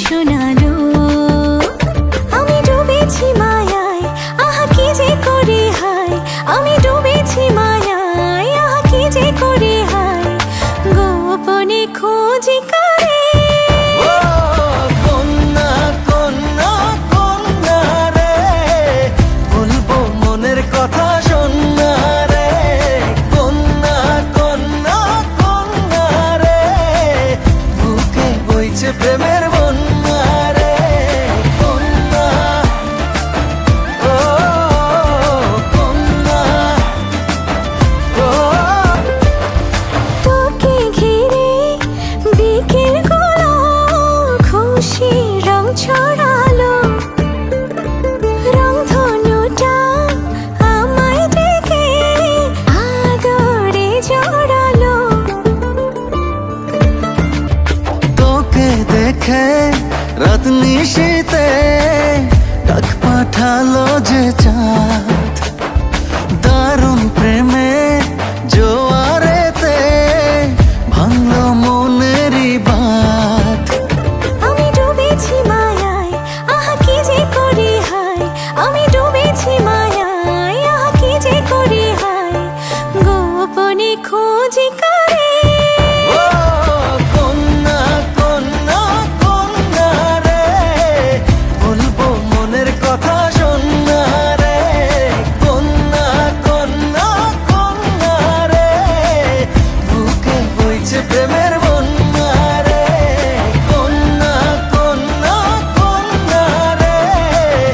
শোনালো। আমি ডুবেছি মায়ায়, আহা কি যে করি হায়। আমি ডুবেছি মায়ায়, আহা কি যে করি হায়। গোপনে খোঁজি করে কন্যা কন্যা কন্যা রে, বলবো মনের কথা শোনা রে। কন্যা কন্যা কন্যা রে, বুকে বইছে প্রেমের বন্যা রে। কন্যা ও কন্যা ও। তোকে ঘিরে বিকেলগুলো খুশি রং ছড়ালো। রংধনুটা আমায় ডেকে আদরে জড়ালো। তোকে দেখে রাত নিশীতে ডাক পাঠালো যে চাঁদ, দারুণ